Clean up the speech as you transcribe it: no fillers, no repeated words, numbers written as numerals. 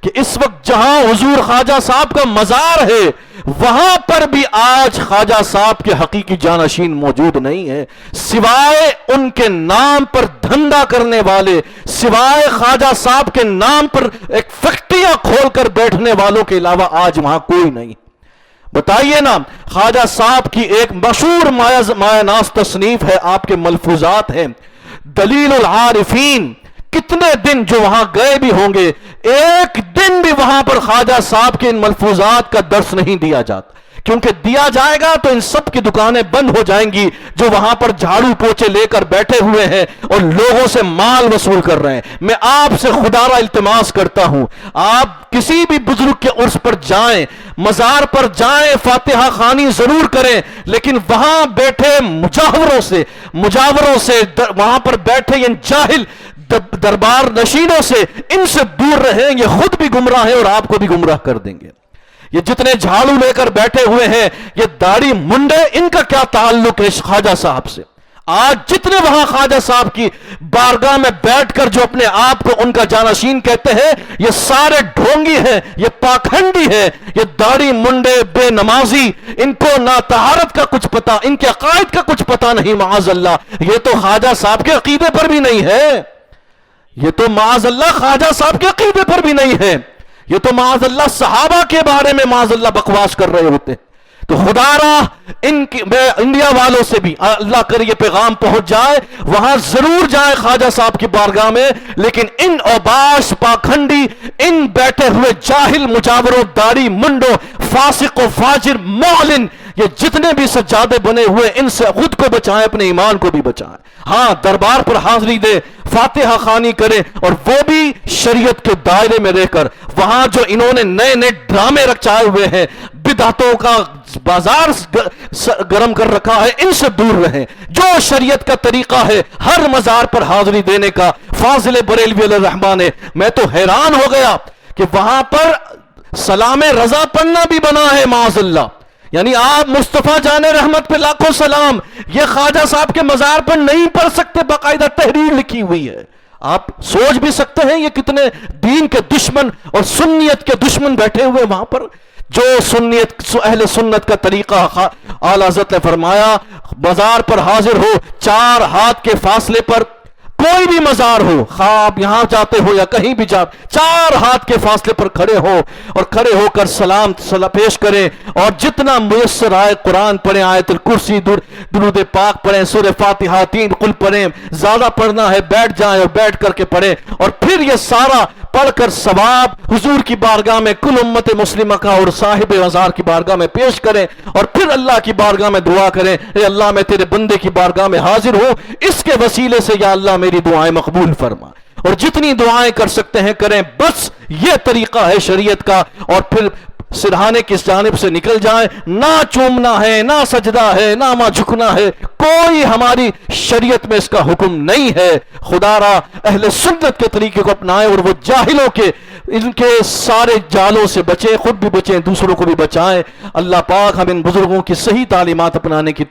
کہ اس وقت جہاں حضور خواجہ صاحب کا مزار ہے وہاں پر بھی آج خواجہ صاحب کے حقیقی جانشین موجود نہیں ہے، سوائے ان کے نام پر دھندا کرنے والے، سوائے خواجہ صاحب کے نام پر ایک فیکٹریاں کھول کر بیٹھنے والوں کے علاوہ آج وہاں کوئی نہیں۔ بتائیے نا، خواجہ صاحب کی ایک مشہور مایہ ناز تصنیف ہے، آپ کے ملفوظات ہیں، دلیل العارفین۔ کتنے دن جو وہاں گئے بھی ہوں گے، ایک دن بھی وہاں پر خواجہ صاحب کے ان ملفوظات کا درس نہیں دیا جاتا، کیونکہ دیا جائے گا تو ان سب کی دکانیں بند ہو جائیں گی جو وہاں پر جھاڑو پوچھے لے کر بیٹھے ہوئے ہیں اور لوگوں سے مال وصول کر رہے ہیں۔ میں آپ سے خدا را التماس کرتا ہوں، آپ کسی بھی بزرگ کے عرس پر جائیں، مزار پر جائیں، فاتحہ خوانی ضرور کریں، لیکن وہاں بیٹھے مجاوروں سے وہاں پر بیٹھے ان جاہل دربار نشینوں سے، ان سے دور رہیں، یہ خود بھی گمراہ ہیں اور آپ کو بھی گمراہ کر دیں گے۔ یہ جتنے جھاڑو لے کر بیٹھے ہوئے ہیں، یہ داڑھی منڈے، ان کا کیا تعلق ہے خواجہ صاحب سے؟ آج جتنے وہاں خواجہ صاحب کی بارگاہ میں بیٹھ کر جو اپنے آپ کو ان کا جانشین کہتے ہیں، یہ سارے ڈھونگی ہیں، یہ پاکھنڈی ہیں، یہ داڑھی منڈے بے نمازی، ان کو نہ طہارت کا کچھ پتا، ان کے عقائد کا کچھ پتا نہیں، معاذ اللہ۔ یہ تو خواجہ صاحب کے عقیدے پر بھی نہیں ہے، یہ تو معاذ اللہ خواجہ صاحب کے عقیدے پر بھی نہیں ہے، یہ تو معاذ اللہ صحابہ کے بارے میں معاذ اللہ بکواس کر رہے ہوتے ہیں۔ تو خدا را انڈیا والوں سے بھی اللہ کرے یہ پیغام پہنچ جائے، وہاں ضرور جائیں خواجہ صاحب کی بارگاہ میں، لیکن ان اوباش پاکھنڈی، ان بیٹھے ہوئے جاہل مجاوروں، داڑھی منڈوں، فاسق و فاجر، معلن، یہ جتنے بھی سجادے بنے ہوئے، ان سے خود کو بچائیں، اپنے ایمان کو بھی بچائیں۔ ہاں، دربار پر حاضری دے، فاتحہ خوانی کرے، اور وہ بھی شریعت کے دائرے میں رہ کر۔ وہاں جو انہوں نے نئے نئے ڈرامے رچائے ہوئے ہیں، بدعتوں کا بازار گرم کر رکھا ہے، ان سے دور رہیں۔ جو شریعت کا طریقہ ہے ہر مزار پر حاضری دینے کا، فاضل بریلوی علیہ الرحمٰن ہے۔ میں تو حیران ہو گیا کہ وہاں پر سلام رضا پڑھنا بھی بنا ہے، معاذ اللہ۔ یعنی آپ مصطفیٰ جان رحمت پہ لاکھوں سلام، یہ خواجہ صاحب کے مزار پر نہیں پڑھ سکتے، باقاعدہ تحریر لکھی ہوئی ہے۔ آپ سوچ بھی سکتے ہیں یہ کتنے دین کے دشمن اور سنیت کے دشمن بیٹھے ہوئے وہاں پر۔ جو اہل سنت کا طریقہ، اعلیٰ حضرت نے فرمایا مزار پر حاضر ہو، 4 ہاتھ کے فاصلے پر، کوئی بھی مزار ہو، خواب یہاں جاتے ہو یا کہیں بھی جاتے، 4 ہاتھ کے فاصلے پر کھڑے ہو اور کھڑے ہو کر سلام پیش کریں، اور جتنا میسر آئے قرآن پڑھیں، آیت الکرسی، درود پاک پڑھیں، سورہ فاتحہ 3 قل پڑھیں، زیادہ پڑھنا ہے بیٹھ جائیں اور بیٹھ کر کے پڑھیں، اور پھر یہ سارا پڑھ کر ثواب حضور کی بارگاہ میں کل امت مسلمہ کا اور صاحب مزار کی بارگاہ میں پیش کریں، اور پھر اللہ کی بارگاہ میں دعا کریں، اے اللہ میں تیرے بندے کی بارگاہ میں حاضر ہوں، اس کے وسیلے سے یا اللہ میری دعائیں مقبول فرما، اور جتنی دعائیں کر سکتے ہیں کریں۔ بس یہ طریقہ ہے شریعت کا، اور پھر سرہانے کی جانب سے نکل جائیں۔ نہ چومنا ہے، نہ سجدہ ہے، نہ ماں جھکنا ہے، کوئی ہماری شریعت میں اس کا حکم نہیں ہے۔ خدا را اہل سنت کے طریقے کو اپنائیں، اور وہ جاہلوں کے ان کے سارے جالوں سے بچیں، خود بھی بچیں، دوسروں کو بھی بچائیں۔ اللہ پاک ہم ان بزرگوں کی صحیح تعلیمات اپنانے کی